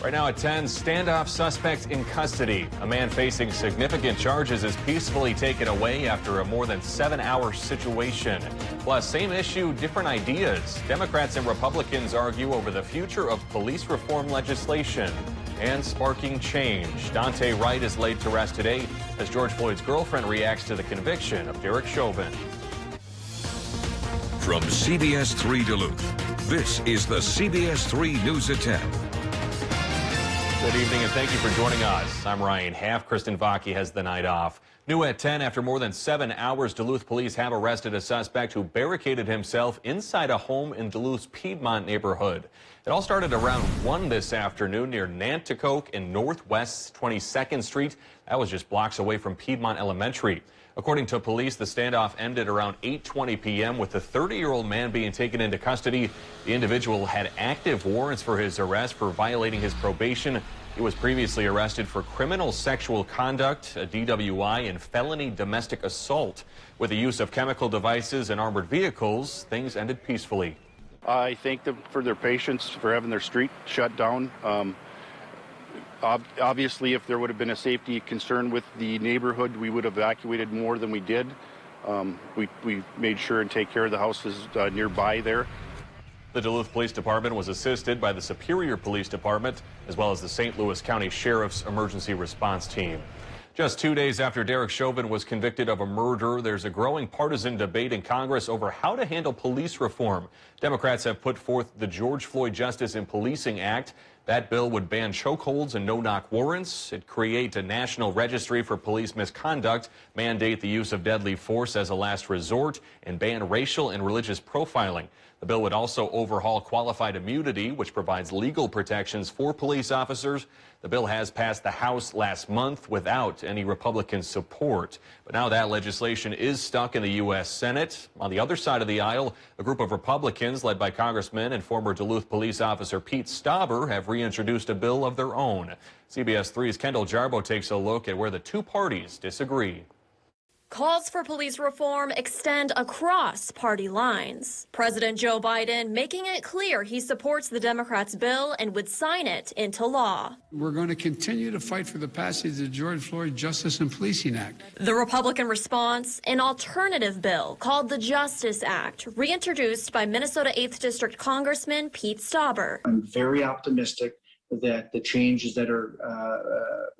Right now at 10, standoff suspect in custody. A man facing significant charges is peacefully taken away after a more than 7-hour situation. Plus, same issue, different ideas. Democrats and Republicans argue over the future of police reform legislation. And sparking change. Dante Wright is laid to rest today as George Floyd's girlfriend reacts to the conviction of Derek Chauvin. From CBS3 Duluth, this is the CBS3 News at 10. Good evening and thank you for joining us. I'm Ryan Half. Kristen Vaki has the night off. New at 10, after more than 7 hours, Duluth police have arrested a suspect who barricaded himself inside a home in Duluth's Piedmont neighborhood. It all started around 1 this afternoon near Nanticoke and Northwest 22nd Street. That was just blocks away from Piedmont Elementary. According to police, the standoff ended around 8:20 p.m. with the 30-year-old man being taken into custody. The individual had active warrants for his arrest for violating his probation. He was previously arrested for criminal sexual conduct, a DWI, and felony domestic assault. With the use of chemical devices and armored vehicles, things ended peacefully. I thank them for their patience, for having their street shut down. Obviously, if there would have been a safety concern with the neighborhood, we would have evacuated more than we did. We made sure and take care of the houses nearby there. The Duluth Police Department was assisted by the Superior Police Department, as well as the St. Louis County Sheriff's Emergency Response Team. Just 2 days after Derek Chauvin was convicted of a murder, there's a growing partisan debate in Congress over how to handle police reform. Democrats have put forth the George Floyd Justice in Policing Act. That bill would ban chokeholds and no-knock warrants. It'd create a national registry for police misconduct, mandate the use of deadly force as a last resort, and ban racial and religious profiling. The bill would also overhaul qualified immunity, which provides legal protections for police officers. The bill has passed the House last month without any Republican support. But now that legislation is stuck in the U.S. Senate. On the other side of the aisle, a group of Republicans led by Congressman and former Duluth police officer Pete Stauber have reintroduced a bill of their own. CBS 3's Kendall Jarbo takes a look at where the two parties disagree. Calls for police reform extend across party lines. President Joe Biden making it clear he supports the Democrats' bill and would sign it into law. We're going to continue to fight for the passage of the George Floyd Justice and Policing Act. The Republican response, an alternative bill called the Justice Act, reintroduced by Minnesota 8th District Congressman Pete Stauber. I'm very optimistic that the changes that are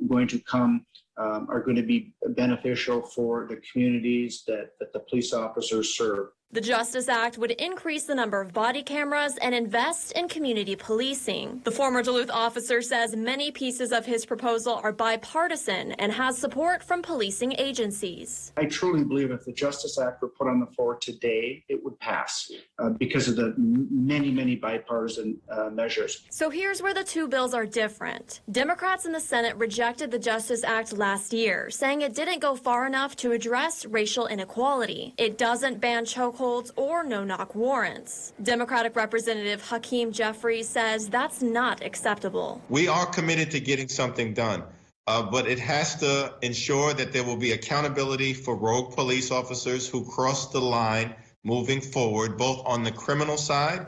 going to come are going to be beneficial for the communities that the police officers serve. The Justice Act would increase the number of body cameras and invest in community policing. The former Duluth officer says many pieces of his proposal are bipartisan and has support from policing agencies. I truly believe if the Justice Act were put on the floor today, it would pass because of the many bipartisan measures. So here's where the two bills are different. Democrats in the Senate rejected the Justice Act last year, saying it didn't go far enough to address racial inequality. It doesn't ban chokeholds or no-knock warrants. Democratic Representative Hakeem Jeffries says that's not acceptable. We are committed to getting something done, but it has to ensure that there will be accountability for rogue police officers who cross the line moving forward, both on the criminal side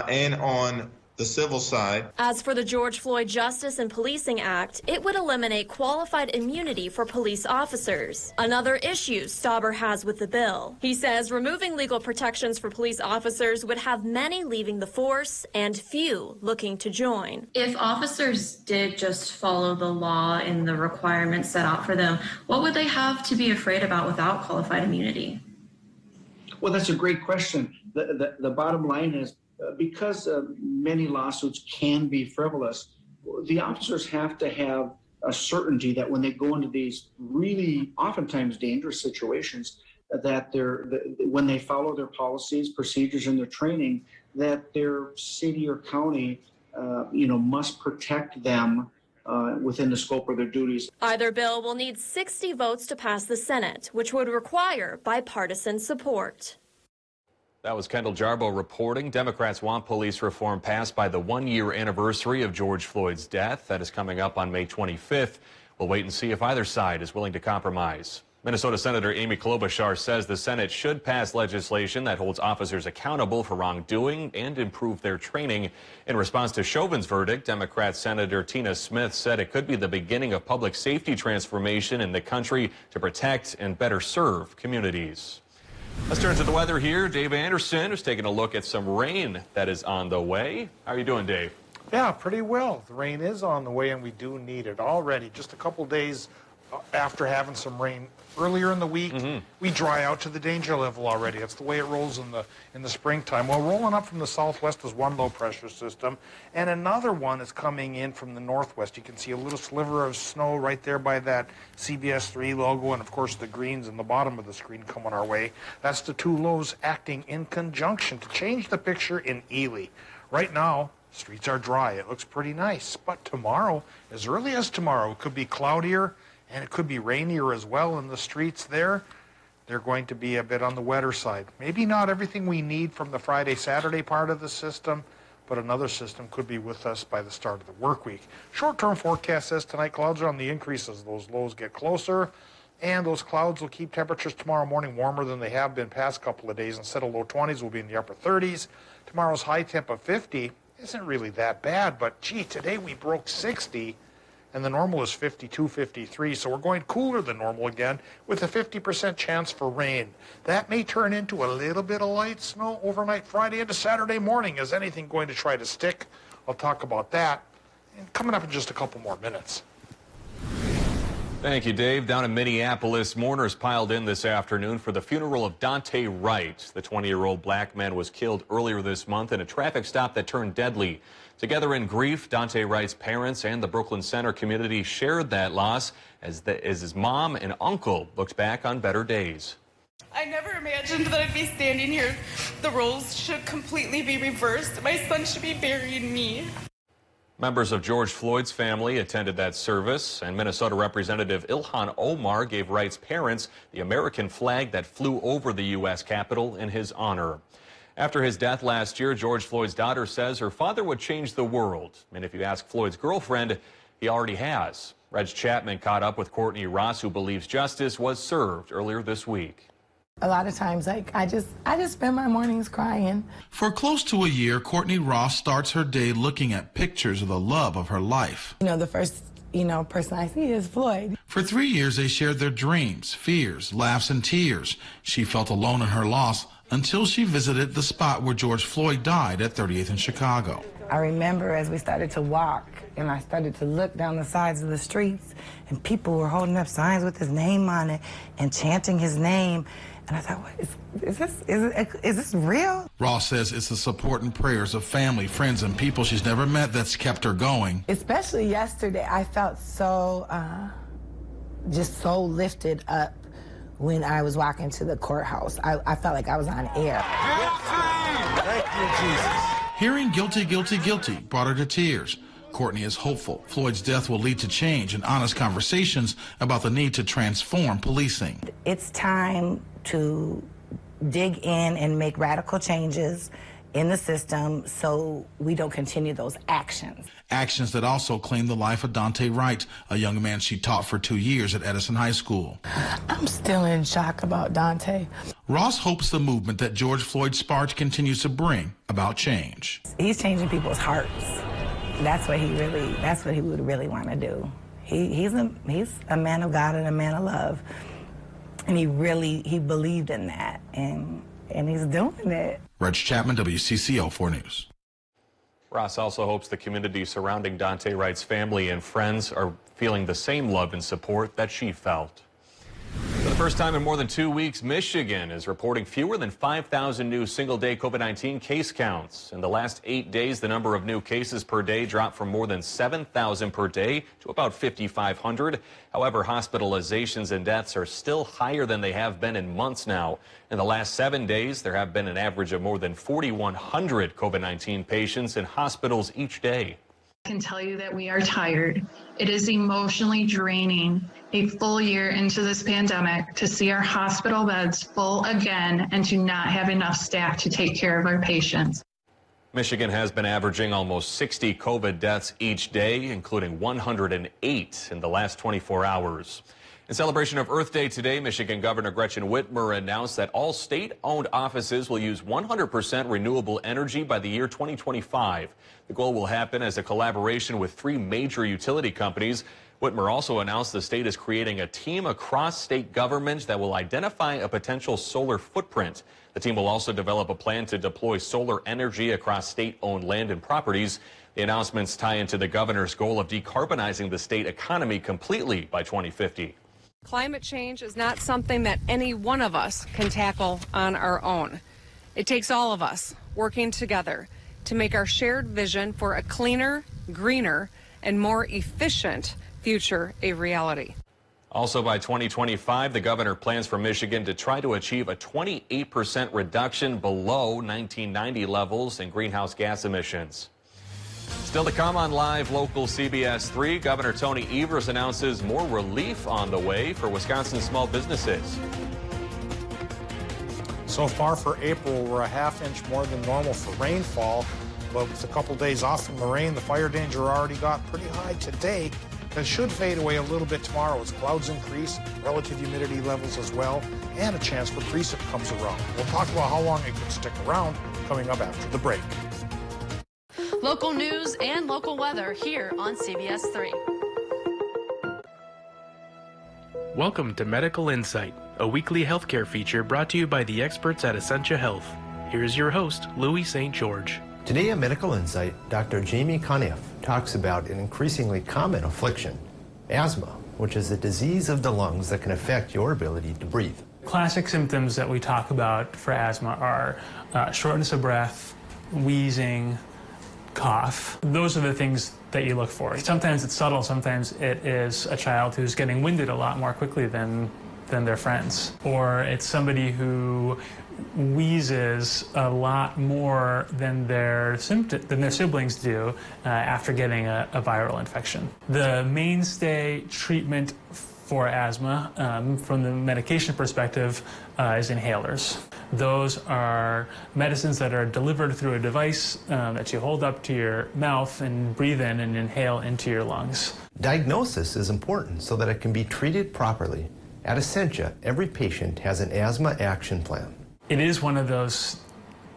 and on the civil side. As for the George Floyd Justice and Policing Act, it would eliminate qualified immunity for police officers. Another issue Stauber has with the bill. He says removing legal protections for police officers would have many leaving the force and few looking to join. If officers did just follow the law and the requirements set out for them, what would they have to be afraid about without qualified immunity? Well, that's a great question. The bottom line is, because many lawsuits can be frivolous, the officers have to have a certainty that when they go into these really oftentimes dangerous situations, that when they follow their policies, procedures, and their training, that their city or county, must protect them within the scope of their duties. Either bill will need 60 votes to pass the Senate, which would require bipartisan support. That was Kendall Jarbo reporting. Democrats want police reform passed by the 1-year anniversary of George Floyd's death. That is coming up on May 25th. We'll wait and see if either side is willing to compromise. Minnesota Senator Amy Klobuchar says the Senate should pass legislation that holds officers accountable for wrongdoing and improve their training. In response to Chauvin's verdict, Democrat Senator Tina Smith said it could be the beginning of public safety transformation in the country to protect and better serve communities. Let's turn to the weather here. Dave Anderson is taking a look at some rain that is on the way. How are you doing, Dave? Yeah, pretty well. The rain is on the way, and we do need it already. Just a couple days after having some rain earlier in the week, we dry out to the danger level already. That's the way it rolls in the springtime. Well, rolling up from the southwest is one low pressure system, and another one is coming in from the northwest. You can see a little sliver of snow right there by that CBS3 logo, and of course the greens in the bottom of the screen coming our way. That's the two lows acting in conjunction to change the picture in Ely. Right now, streets are dry. It looks pretty nice, but tomorrow, as early as tomorrow, it could be cloudier, and it could be rainier as well in the streets there. They're going to be a bit on the wetter side. Maybe not everything we need from the Friday, Saturday part of the system, but another system could be with us by the start of the work week. Short-term forecast says tonight clouds are on the increase as those lows get closer, and those clouds will keep temperatures tomorrow morning warmer than they have been past couple of days. Instead of low 20s, we'll be in the upper 30s. Tomorrow's high temp of 50 isn't really that bad, but gee, today we broke 60. And the normal is 52, 53, so we're going cooler than normal again with a 50% chance for rain. That may turn into a little bit of light snow overnight Friday into Saturday morning. Is anything going to try to stick? I'll talk about that coming up in just a couple more minutes. Thank you, Dave. Down in Minneapolis, mourners piled in this afternoon for the funeral of Dante Wright. The 20-year-old black man was killed earlier this month in a traffic stop that turned deadly. Together in grief, Dante Wright's parents and the Brooklyn Center community shared that loss as his mom and uncle looked back on better days. I never imagined that I'd be standing here. The roles should completely be reversed. My son should be burying me. Members of George Floyd's family attended that service, and Minnesota Representative Ilhan Omar gave Wright's parents the American flag that flew over the U.S. Capitol in his honor. After his death last year, George Floyd's daughter says her father would change the world. And if you ask Floyd's girlfriend, he already has. Reg Chapman caught up with Courtney Ross, who believes justice was served earlier this week. A lot of times, I just spend my mornings crying. For close to a year, Courtney Ross starts her day looking at pictures of the love of her life. The first, person I see is Floyd. For 3 years, they shared their dreams, fears, laughs, and tears. She felt alone in her loss until she visited the spot where George Floyd died at 38th in Chicago. I remember as we started to walk and I started to look down the sides of the streets and people were holding up signs with his name on it and chanting his name. And I thought, what is this real? Ross says it's the support and prayers of family, friends, and people she's never met that's kept her going. Especially yesterday, I felt so, just so lifted up when I was walking to the courthouse. I felt like I was on air. Thank you, Jesus. Hearing guilty, guilty, guilty brought her to tears. Courtney is hopeful Floyd's death will lead to change and honest conversations about the need to transform policing. It's time to dig in and make radical changes in the system so we don't continue those actions. Actions that also claim the life of Dante Wright, a young man she taught for 2 years at Edison High School. I'm still in shock about Dante. Ross hopes the movement that George Floyd sparked continues to bring about change. He's changing people's hearts. That's what he would really want to do. He's a man of God and a man of love. And he believed in that, and he's doing it. Reg Chapman, WCCO 4 News. Ross also hopes the community surrounding Dante Wright's family and friends are feeling the same love and support that she felt. For the first time in more than 2 weeks, Michigan is reporting fewer than 5,000 new single-day COVID-19 case counts. In the last 8 days, the number of new cases per day dropped from more than 7,000 per day to about 5,500. However, hospitalizations and deaths are still higher than they have been in months now. In the last 7 days, there have been an average of more than 4,100 COVID-19 patients in hospitals each day. I can tell you that we are tired. It is emotionally draining a full year into this pandemic to see our hospital beds full again and to not have enough staff to take care of our patients. Michigan has been averaging almost 60 COVID deaths each day, including 108 in the last 24 hours. In celebration of Earth Day today, Michigan Governor Gretchen Whitmer announced that all state-owned offices will use 100% renewable energy by the year 2025. The goal will happen as a collaboration with 3 major utility companies. Whitmer also announced the state is creating a team across state government that will identify a potential solar footprint. The team will also develop a plan to deploy solar energy across state-owned land and properties. The announcements tie into the governor's goal of decarbonizing the state economy completely by 2050. Climate change is not something that any one of us can tackle on our own. It takes all of us working together to make our shared vision for a cleaner, greener, and more efficient future a reality. Also by 2025, the governor plans for Michigan to try to achieve a 28% reduction below 1990 levels in greenhouse gas emissions. Still to come on Live Local CBS3, Governor Tony Evers announces more relief on the way for Wisconsin small businesses. So far for April, we're a ½ inch more than normal for rainfall, but with a couple days off from the rain, the fire danger already got pretty high today. That should fade away a little bit tomorrow as clouds increase, relative humidity levels as well, and a chance for precip comes around. We'll talk about how long it could stick around coming up after the break. Local news and local weather here on CBS3. Welcome to Medical Insight, a weekly healthcare feature brought to you by the experts at Essentia Health. Here's your host, Louis St. George. Today on Medical Insight, Dr. Jamie Conniff talks about an increasingly common affliction, asthma, which is a disease of the lungs that can affect your ability to breathe. Classic symptoms that we talk about for asthma are shortness of breath, wheezing, cough. Those are the things that you look for. Sometimes it's subtle, sometimes it is a child who's getting winded a lot more quickly than their friends. Or it's somebody who wheezes a lot more than their siblings do after getting a viral infection. The mainstay treatment for asthma, from the medication perspective, is inhalers. Those are medicines that are delivered through a device that you hold up to your mouth and breathe in and inhale into your lungs. Diagnosis is important so that it can be treated properly. At Essentia, every patient has an asthma action plan. It is one of those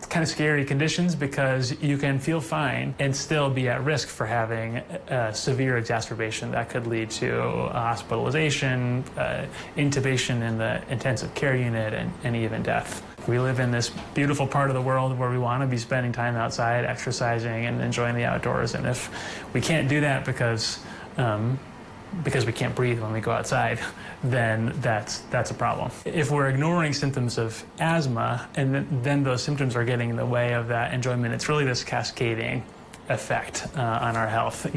kind of scary conditions because you can feel fine and still be at risk for having a severe exacerbation that could lead to hospitalization, intubation in the intensive care unit, and even death. We live in this beautiful part of the world where we want to be spending time outside, exercising, and enjoying the outdoors. And if we can't do that because we can't breathe when we go outside, then that's a problem. If we're ignoring symptoms of asthma and then those symptoms are getting in the way of that enjoyment, it's really this cascading effect on our health,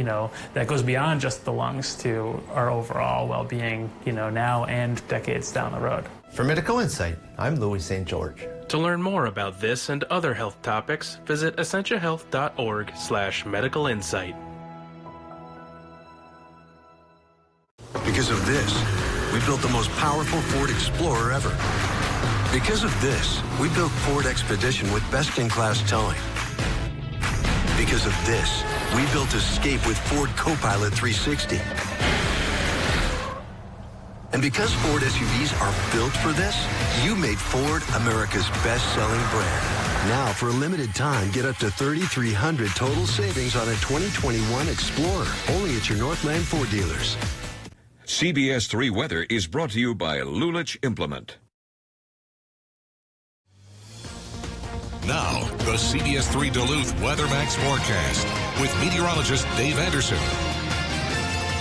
that goes beyond just the lungs to our overall well-being, now and decades down the road. For Medical Insight, I'm Louis St. George. To learn more about this and other health topics, visit essentiahealth.org/medicalinsight. Because of this, we built the most powerful Ford Explorer ever. Because of this, we built Ford Expedition with best-in-class towing. Because of this, we built Escape with Ford Copilot 360. And because Ford SUVs are built for this, you made Ford America's best-selling brand. Now, for a limited time, get up to $3,300 total savings on a 2021 Explorer, only at your Northland Ford dealers. CBS3 Weather is brought to you by Lulich Implement. Now, the CBS3 Duluth WeatherMax forecast with meteorologist Dave Anderson.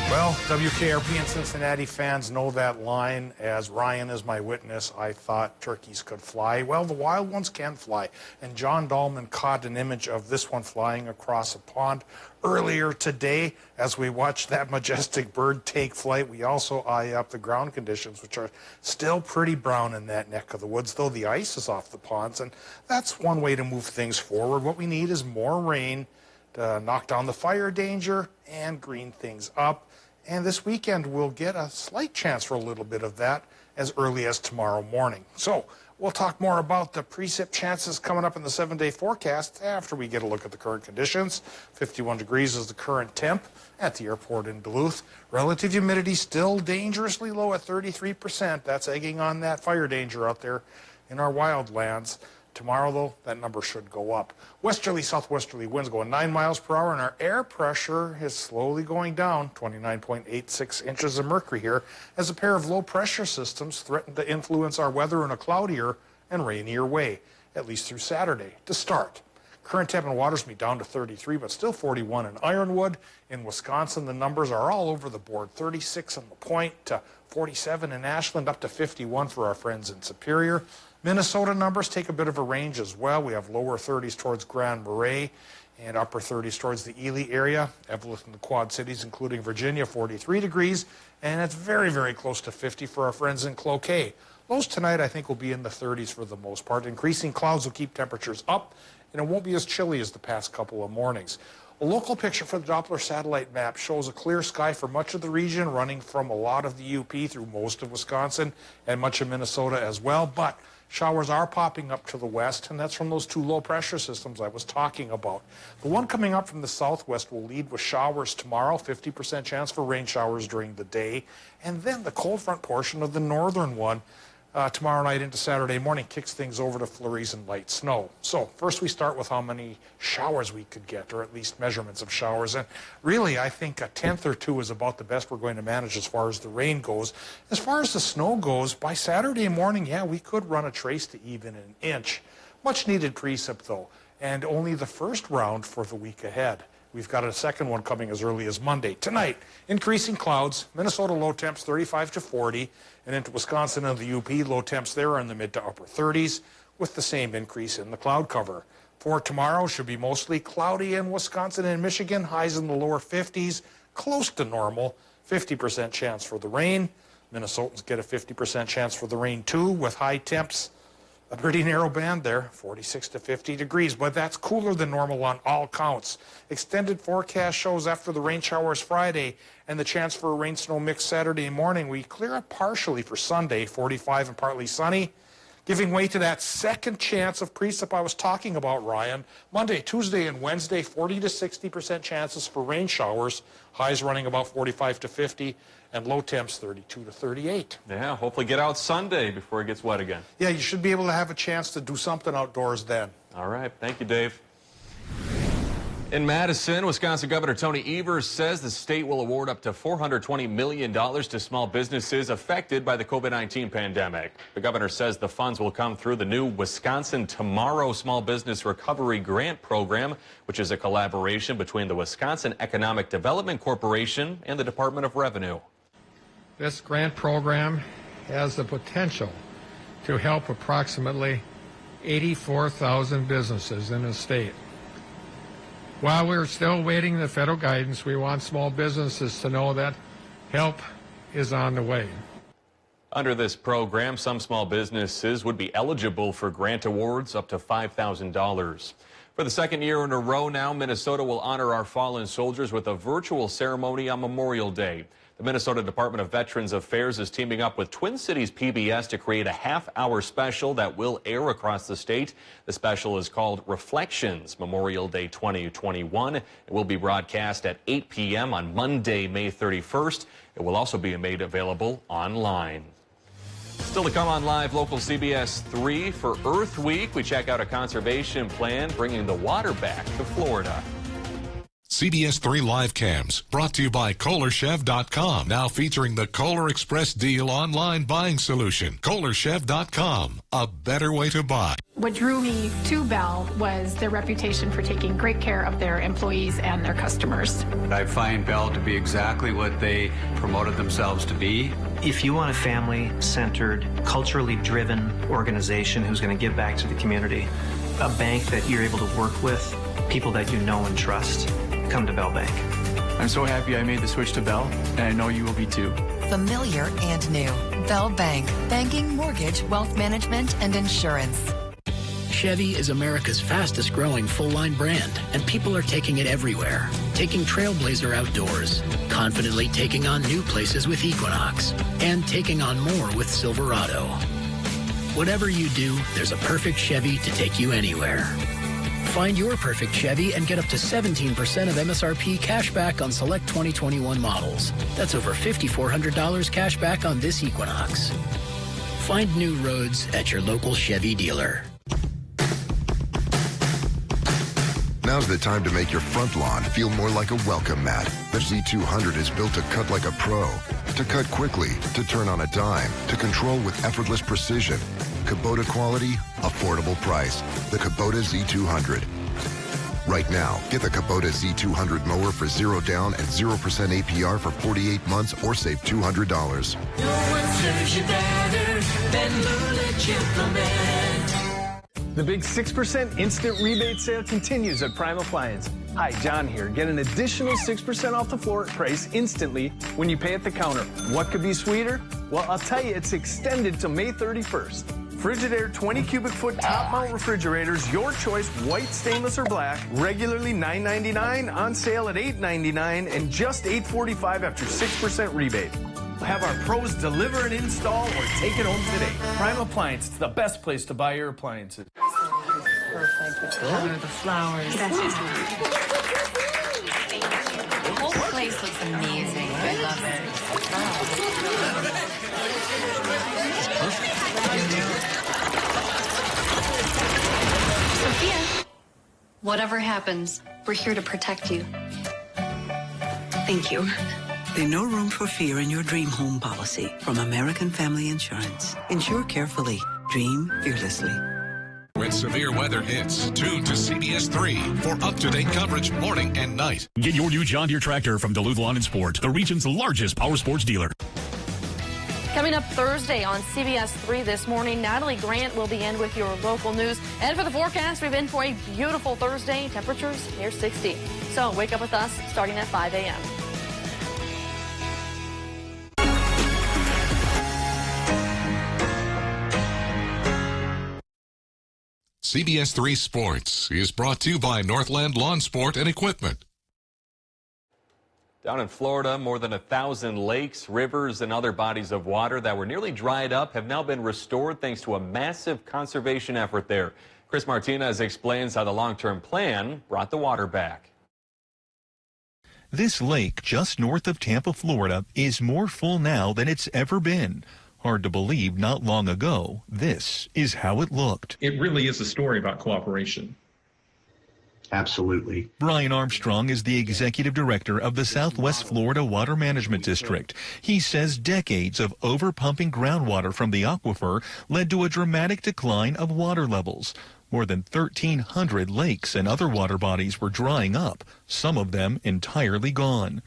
Well, WKRP and Cincinnati fans know that line. As Ryan is my witness, I thought turkeys could fly. Well, the wild ones can fly. And John Dahlman caught an image of this one flying across a pond earlier today. As we watched that majestic bird take flight, we also eye up the ground conditions, which are still pretty brown in that neck of the woods, though the ice is off the ponds. And that's one way to move things forward. What we need is more rain to knock down the fire danger and green things up. And this weekend we'll get a slight chance for a little bit of that as early as tomorrow morning. So we'll talk more about the precip chances coming up in the 7-day forecast after we get a look at the current conditions. 51 degrees is the current temp at the airport in Duluth. Relative humidity still dangerously low at 33%. That's egging on that fire danger out there in our wildlands. Tomorrow, though, that number should go up. Westerly, southwesterly winds going 9 miles per hour, and our air pressure is slowly going down, 29.86 inches of mercury here, as a pair of low-pressure systems threaten to influence our weather in a cloudier and rainier way, at least through Saturday, to start. Current temp in Watersmeet down to 33, but still 41 in Ironwood. In Wisconsin, the numbers are all over the board, 36 in LaPointe to 47 in Ashland, up to 51 for our friends in Superior. Minnesota numbers take a bit of a range as well. We have lower 30s towards Grand Marais and upper 30s towards the Ely area. Evelyn and the Quad Cities, including Virginia, 43 degrees, and it's very, very close to 50 for our friends in Cloquet. Lows tonight, I think, will be in the 30s for the most part. Increasing clouds will keep temperatures up, and it won't be as chilly as the past couple of mornings. A local picture for the Doppler satellite map shows a clear sky for much of the region, running from a lot of the UP through most of Wisconsin and much of Minnesota as well, but showers are popping up to the west, and that's from those two low-pressure systems I was talking about. The one coming up from the southwest will lead with showers tomorrow, 50% chance for rain showers during the day, and then the cold front portion of the northern one tomorrow night into Saturday morning kicks things over to flurries and light snow. So first we start with how many showers we could get, or at least measurements of showers. And really, I think a tenth or two is about the best we're going to manage as far as the rain goes. As far as the snow goes, by Saturday morning, yeah, we could run a trace to even an inch. Much needed precip, though, and only the first round for the week ahead. We've got a second one coming as early as Monday. Tonight, increasing clouds, Minnesota low temps 35 to 40, and into Wisconsin and the UP, low temps there are in the mid to upper 30s, with the same increase in the cloud cover. For tomorrow, should be mostly cloudy in Wisconsin and Michigan, highs in the lower 50s, close to normal, 50% chance for the rain. Minnesotans get a 50% chance for the rain too, with high temps. A pretty narrow band there, 46 to 50 degrees, but that's cooler than normal on all counts. Extended forecast shows after the rain showers Friday and the chance for a rain-snow mix Saturday morning, we clear up partially for Sunday, 45 and partly sunny, giving way to that second chance of precip I was talking about, Ryan. Monday, Tuesday, and Wednesday, 40 to 60% chances for rain showers, highs running about 45 to 50, and low temps 32 to 38. Yeah, hopefully get out Sunday before it gets wet again. Yeah, you should be able to have a chance to do something outdoors then. All right, thank you, Dave. In Madison, Wisconsin Governor Tony Evers says the state will award up to $420 million to small businesses affected by the COVID-19 pandemic. The governor says the funds will come through the new Wisconsin Tomorrow Small Business Recovery Grant Program, which is a collaboration between the Wisconsin Economic Development Corporation and the Department of Revenue. This grant program has the potential to help approximately 84,000 businesses in the state. While we're still waiting the federal guidance, we want small businesses to know that help is on the way. Under this program, some small businesses would be eligible for grant awards up to $5,000. For the second year in a row now, Minnesota will honor our fallen soldiers with a virtual ceremony on Memorial Day. The Minnesota Department of Veterans Affairs is teaming up with Twin Cities PBS to create a half-hour special that will air across the state. The special is called Reflections, Memorial Day 2021. It will be broadcast at 8 p.m. on Monday, May 31st. It will also be made available online. Still to come on Live Local CBS 3 for Earth Week. We check out a conservation plan bringing the water back to Florida. CBS 3 Live Cams, brought to you by KohlerChev.com, now featuring the Kohler Express Deal online buying solution. KohlerChev.com, a better way to buy. What drew me to Bell was their reputation for taking great care of their employees and their customers. I find Bell to be exactly what they promoted themselves to be. If you want a family-centered, culturally driven organization who's going to give back to the community, a bank that you're able to work with, people that you know and trust, come to Bell Bank. I'm so happy I made the switch to Bell, and I know you will be too. Familiar and new. Bell Bank. Banking, mortgage, wealth management, and insurance. Chevy is America's fastest growing full-line brand, and people are taking it everywhere. Taking Trailblazer outdoors, confidently taking on new places with Equinox, and taking on more with Silverado. Whatever you do, there's a perfect Chevy to take you anywhere. Find your perfect Chevy and get up to 17% of MSRP cash back on select 2021 models. That's over $5,400 cash back on this Equinox. Find new roads at your local Chevy dealer. Now's the time to make your front lawn feel more like a welcome mat. The Z200 is built to cut like a pro, to cut quickly, to turn on a dime, to control with effortless precision. Kubota quality, affordable price. The Kubota Z200. Right now, get the Kubota Z200 mower for 0 down and 0% APR for 48 months or save $200. No one serves you better than Lula Gentleman. The big 6% instant rebate sale continues at Prime Appliance. Hi, John here. Get an additional 6% off the floor price instantly when you pay at the counter. What could be sweeter? Well, I'll tell you, it's extended to May 31st. Frigidaire 20 cubic foot top mount refrigerators, your choice, white, stainless, or black, regularly $9.99, on sale at $8.99, and just $8.45 after 6% rebate. Have our pros deliver and install or take it home today. Prime Appliance, it's the best place to buy your appliances. Perfect. The color of the flowers. That's just the whole place looks amazing. I love it. Sophia, whatever happens, we're here to protect you. Thank you. There's no room for fear in your dream home policy from American Family Insurance. Insure carefully. Dream fearlessly. When severe weather hits, tune to CBS3 for up-to-date coverage morning and night. Get your new John Deere tractor from Duluth Lawn and Sport, the region's largest power sports dealer. Coming up Thursday on CBS3 this morning, Natalie Grant will be in with your local news. And for the forecast, we've been for a beautiful Thursday. Temperatures near 60. So wake up with us starting at 5 a.m. CBS3 Sports is brought to you by Northland Lawn Sport and Equipment. Down in Florida, more than 1,000 lakes, rivers, and other bodies of water that were nearly dried up have now been restored thanks to a massive conservation effort there. Chris Martinez explains how the long-term plan brought the water back. This lake just north of Tampa, Florida, is more full now than it's ever been. Hard to believe not long ago, this is how it looked. It really is a story about cooperation. Absolutely. Brian Armstrong is the executive director of the Southwest Florida Water Management District. He says decades of overpumping groundwater from the aquifer led to a dramatic decline of water levels. More than 1,300 lakes and other water bodies were drying up, some of them entirely gone.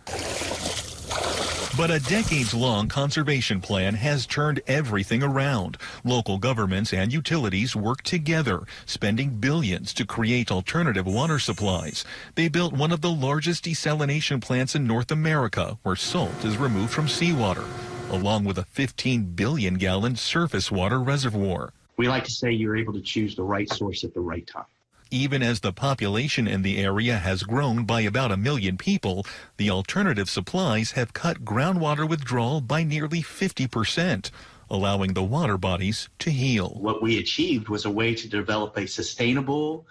But a decades-long conservation plan has turned everything around. Local governments and utilities work together, spending billions to create alternative water supplies. They built one of the largest desalination plants in North America, where salt is removed from seawater, along with a 15 billion-gallon surface water reservoir. We like to say you're able to choose the right source at the right time. Even as the population in the area has grown by about 1 million people, the alternative supplies have cut groundwater withdrawal by nearly 50%, allowing the water bodies to heal. What we achieved was a way to develop a sustainable,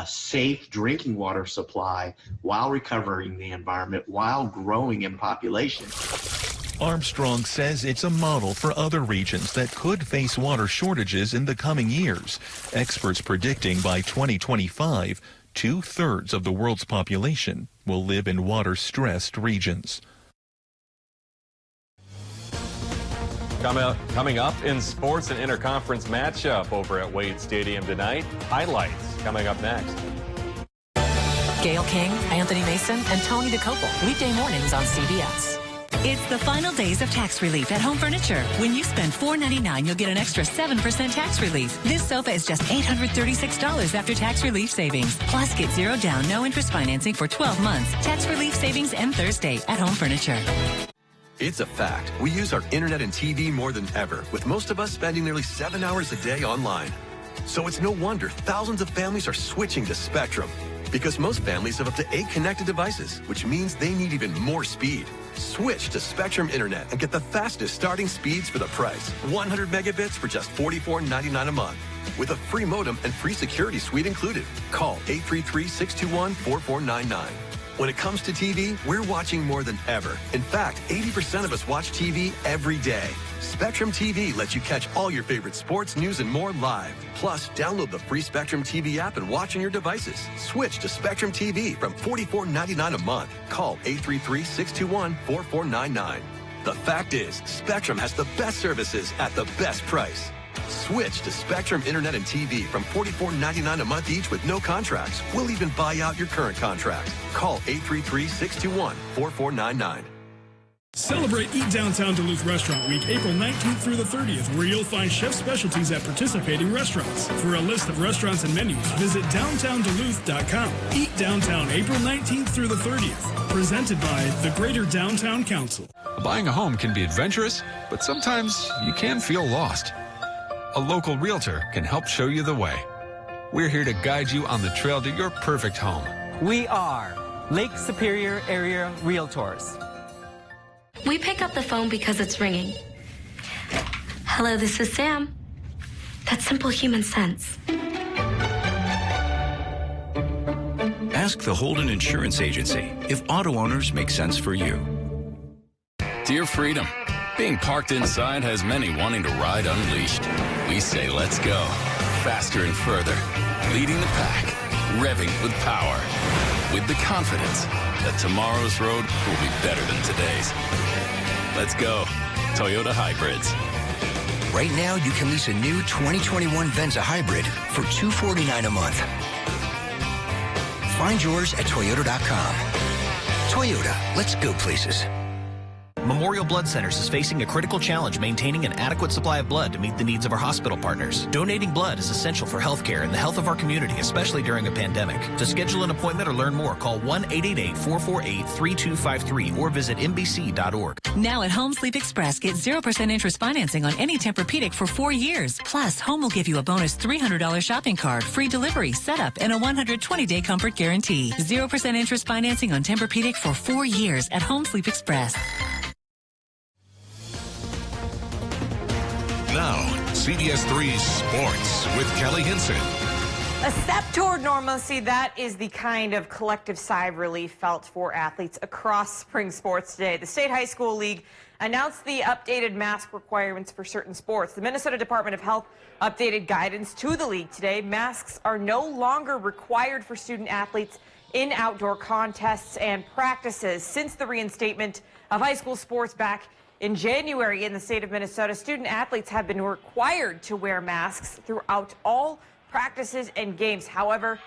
safe drinking water supply while recovering the environment, while growing in population. Armstrong says it's a model for other regions that could face water shortages in the coming years. Experts predicting by 2025, 2/3 of the world's population will live in water-stressed regions. Coming up in sports, an interconference matchup over at Wade Stadium tonight. Highlights coming up next. Gail King, Anthony Mason, and Tony DeCopel. Weekday mornings on CBS. It's the final days of tax relief at Home Furniture. When you spend $4.99, you'll get an extra 7% tax relief. This sofa is just $836 after tax relief savings. Plus, get 0 down, no interest financing for 12 months. Tax relief savings end Thursday at Home Furniture. It's a fact. We use our internet and TV more than ever, with most of us spending nearly 7 hours a day online. So it's no wonder thousands of families are switching to Spectrum. Because most families have up to 8 connected devices, which means they need even more speed. Switch to Spectrum Internet and get the fastest starting speeds for the price. 100 megabits for just $44.99 a month. With a free modem and free security suite included. Call 833-621-4499. When it comes to TV, we're watching more than ever. In fact, 80% of us watch TV every day. Spectrum TV lets you catch all your favorite sports, news, and more live. Plus, download the free Spectrum TV app and watch on your devices. Switch to Spectrum TV from $44.99 a month. Call 833-621-4499. The fact is, Spectrum has the best services at the best price. Switch to Spectrum Internet and TV from $44.99 a month each with no contracts. We'll even buy out your current contract. Call 833-621-4499. Celebrate Eat Downtown Duluth Restaurant Week, April 19th through the 30th, where you'll find chef specialties at participating restaurants. For a list of restaurants and menus, visit downtownduluth.com. Eat Downtown, April 19th through the 30th. Presented by the Greater Downtown Council. Buying a home can be adventurous, but sometimes you can feel lost. A local realtor can help show you the way. We're here to guide you on the trail to your perfect home. We are Lake Superior Area Realtors. We pick up the phone because it's ringing. Hello, this is Sam. That's simple human sense. Ask the Holden Insurance Agency if auto owners make sense for you. Dear Freedom, being parked inside has many wanting to ride unleashed. We say let's go, faster and further, leading the pack, revving with power, with the confidence that tomorrow's road will be better than today's. Let's go, Toyota Hybrids. Right now, you can lease a new 2021 Venza Hybrid for $249 a month. Find yours at Toyota.com. Toyota, let's go places. Memorial Blood Centers is facing a critical challenge maintaining an adequate supply of blood to meet the needs of our hospital partners. Donating blood is essential for healthcare and the health of our community, especially during a pandemic. To schedule an appointment or learn more, call 1-888-448-3253 or visit mbc.org. Now at Home Sleep Express, get 0% interest financing on any Tempur-Pedic for 4 years. Plus, Home will give you a bonus $300 shopping card, free delivery, setup, and a 120-day comfort guarantee. 0% interest financing on Tempur-Pedic for 4 years at Home Sleep Express. Now, CBS3 Sports with Kelly Hinson. A step toward normalcy, that is the kind of collective sigh of relief felt for athletes across spring sports today. The State High School League announced the updated mask requirements for certain sports. The Minnesota Department of Health updated guidance to the league today. Masks are no longer required for student athletes in outdoor contests and practices. Since the reinstatement of high school sports back in January in the state of Minnesota, student athletes have been required to wear masks throughout all practices and games. However,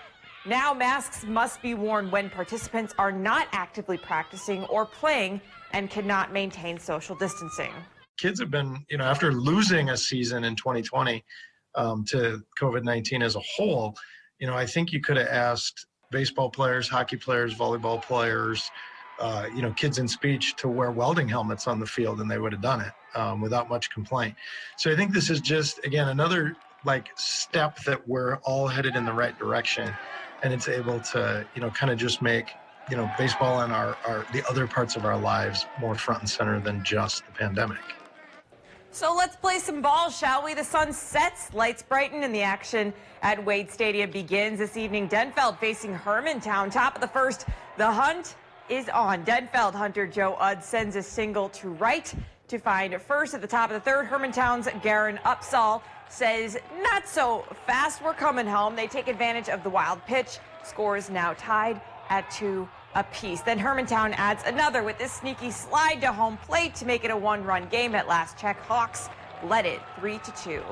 now masks must be worn when participants are not actively practicing or playing and cannot maintain social distancing. Kids have been, after losing a season in 2020 to COVID-19 as a whole, I think you could have asked baseball players, hockey players, volleyball players, kids in speech to wear welding helmets on the field, and they would have done it without much complaint. So I think this is just, again, another step that we're all headed in the right direction, and it's able to, kind of just make, baseball and the other parts of our lives more front and center than just the pandemic. So let's play some ball, shall we? The sun sets, lights brighten, and the action at Wade Stadium begins this evening. Denfeld facing Hermantown. Top of the first, the hunt is on. Denfeld hunter Joe Udd sends a single to Wright to find first. At the top of the third, Hermantown's Garen Upsall says, not so fast, we're coming home. They take advantage of the wild pitch. Score is now tied at 2 apiece. Then Hermantown adds another with this sneaky slide to home plate to make it a one-run game. At last check, Hawks led it 3-2.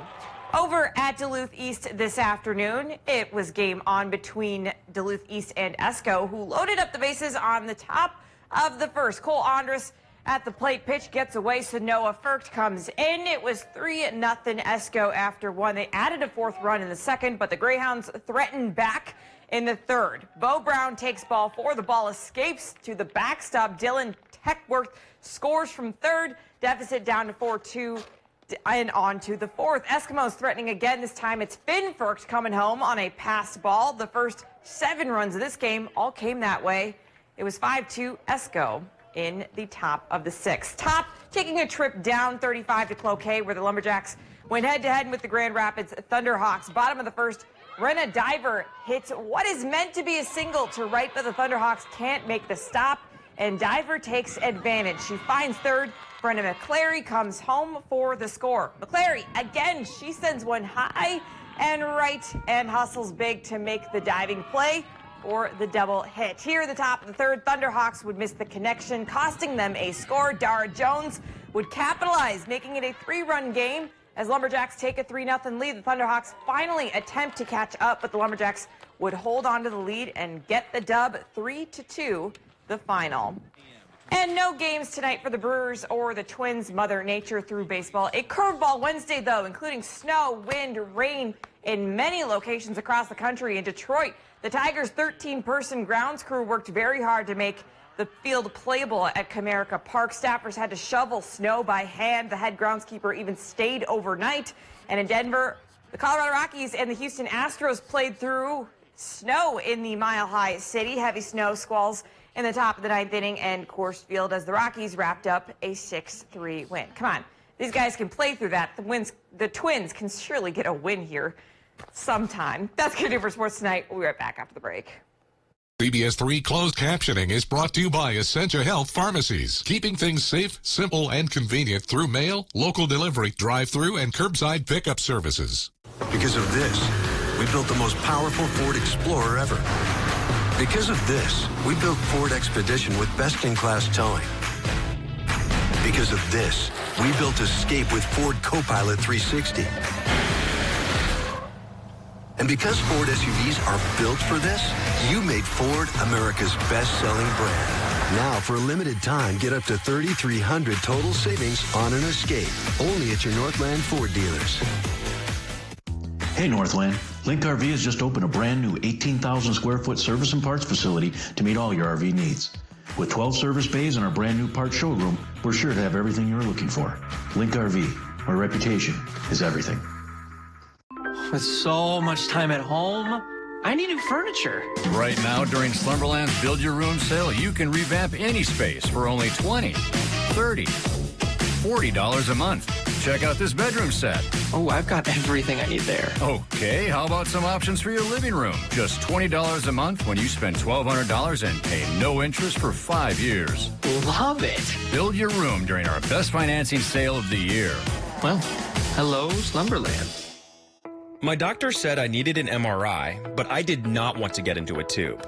Over at Duluth East this afternoon, it was game on between Duluth East and Esco, who loaded up the bases on the top of the first. Cole Andrus at the plate, pitch gets away, so Noah Firkt comes in. It was 3-0 Esco after one. They added a fourth run in the second, but the Greyhounds threatened back in the third. Bo Brown takes ball 4. The ball escapes to the backstop. Dylan Techworth scores from third. Deficit down to 4-2. And on to the fourth. Eskimos threatening again. This time it's Finn Firks coming home on a passed ball. The first 7 runs of this game all came that way. It was 5-2 Esko in the top of the 6th. Top taking a trip down 35 to Cloquet, where the Lumberjacks went head-to-head with the Grand Rapids Thunderhawks. Bottom of the first, Renna Diver hits what is meant to be a single to right, but the Thunderhawks can't make the stop, and Diver takes advantage. She finds third. Brenda McClary comes home for the score. McClary, again, she sends one high and right and hustles big to make the diving play for the double hit. Here at the top of the third, Thunderhawks would miss the connection, costing them a score. Dara Jones would capitalize, making it a 3-run game. As Lumberjacks take a 3-0 lead, the Thunderhawks finally attempt to catch up, but the Lumberjacks would hold on to the lead and get the dub 3-2, the final. And no games tonight for the Brewers or the Twins. Mother Nature threw baseball. A curveball Wednesday, though, including snow, wind, rain in many locations across the country. In Detroit, the Tigers' 13-person grounds crew worked very hard to make the field playable at Comerica Park. Staffers had to shovel snow by hand. The head groundskeeper even stayed overnight. And in Denver, the Colorado Rockies and the Houston Astros played through snow in the Mile High City. Heavy snow squalls in the top of the 9th inning and Coors Field as the Rockies wrapped up a 6-3 win. Come on, these guys can play through that. The Twins can surely get a win here sometime. That's going to do for sports tonight. We'll be right back after the break. CBS3 closed captioning is brought to you by Essentia Health Pharmacies, keeping things safe, simple, and convenient through mail, local delivery, drive-through, and curbside pickup services. Because of this, we built the most powerful Ford Explorer ever. Because of this, we built Ford Expedition with best-in-class towing. Because of this, we built Escape with Ford Copilot 360. And because Ford SUVs are built for this, you made Ford America's best-selling brand. Now, for a limited time, get up to $3,300 total savings on an Escape. Only at your Northland Ford dealers. Hey Northland, Link RV has just opened a brand new 18,000 square foot service and parts facility to meet all your RV needs. With 12 service bays and our brand new parts showroom, we're sure to have everything you're looking for. Link RV, our reputation is everything. With so much time at home, I need new furniture. Right now, during Slumberland's Build Your Room sale, you can revamp any space for only $20, $30, $40 a month. Check out this bedroom set. Oh, I've got everything I need there. Okay, how about some options for your living room? Just $20 a month when you spend $1,200 and pay no interest for 5 years. Love it. Build your room during our best financing sale of the year. Well, hello, Slumberland. My doctor said I needed an MRI, but I did not want to get into a tube.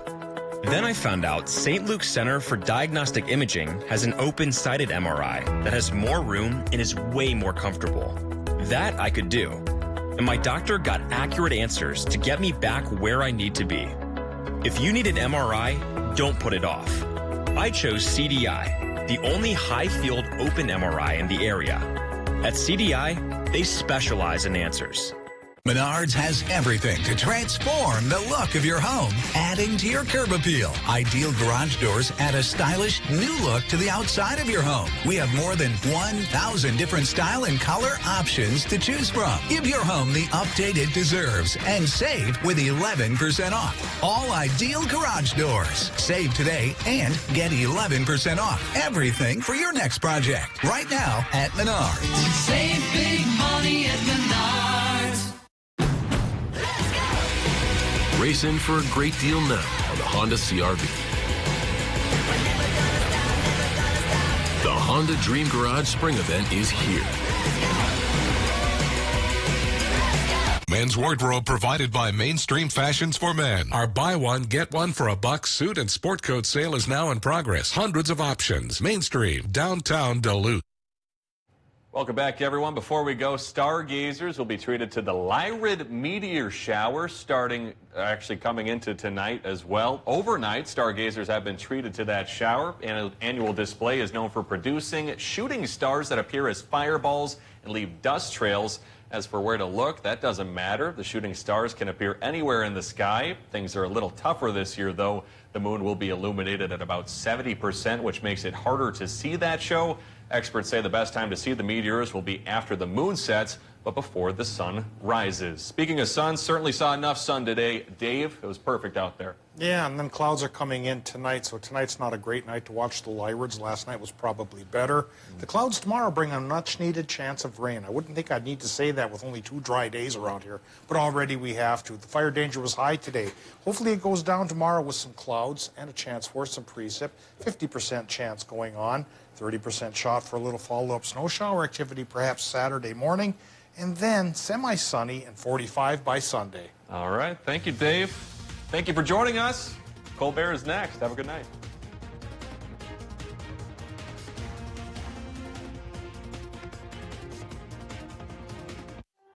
Then I found out St. Luke's Center for Diagnostic Imaging has an open-sided MRI that has more room and is way more comfortable. That I could do. And my doctor got accurate answers to get me back where I need to be. If you need an MRI, don't put it off. I chose CDI, the only high-field open MRI in the area. At CDI, they specialize in answers. Menards has everything to transform the look of your home, adding to your curb appeal. Ideal garage doors add a stylish new look to the outside of your home. We have more than 1,000 different style and color options to choose from. Give your home the update it deserves and save with 11% off. All Ideal garage doors. Save today and get 11% off everything for your next project. Right now at Menards. Save big money at Menards. Race in for a great deal now on the Honda CR-V. The Honda Dream Garage Spring Event is here. Men's wardrobe provided by Mainstream Fashions for Men. Our buy one, get one for a buck suit and sport coat sale is now in progress. Hundreds of options. Mainstream, downtown Duluth. Welcome back, everyone. Before we go, stargazers will be treated to the Lyrid meteor shower actually coming into tonight as well. Overnight, stargazers have been treated to that shower. An annual display is known for producing shooting stars that appear as fireballs and leave dust trails. As for where to look, that doesn't matter. The shooting stars can appear anywhere in the sky. Things are a little tougher this year, though. The moon will be illuminated at about 70%, which makes it harder to see that show. Experts say the best time to see the meteors will be after the moon sets, but before the sun rises. Speaking of sun, certainly saw enough sun today. Dave, it was perfect out there. Yeah, and then clouds are coming in tonight, so tonight's not a great night to watch the Lyrids. Last night was probably better. The clouds tomorrow bring a much-needed chance of rain. I wouldn't think I'd need to say that with only 2 dry days around here, but already we have to. The fire danger was high today. Hopefully it goes down tomorrow with some clouds and a chance for some precip. 50% chance going on, 30% shot for a little follow-up snow shower activity perhaps Saturday morning, and then semi-sunny and 45 by Sunday. All right. Thank you, Dave. Thank you for joining us. Colbert is next. Have a good night.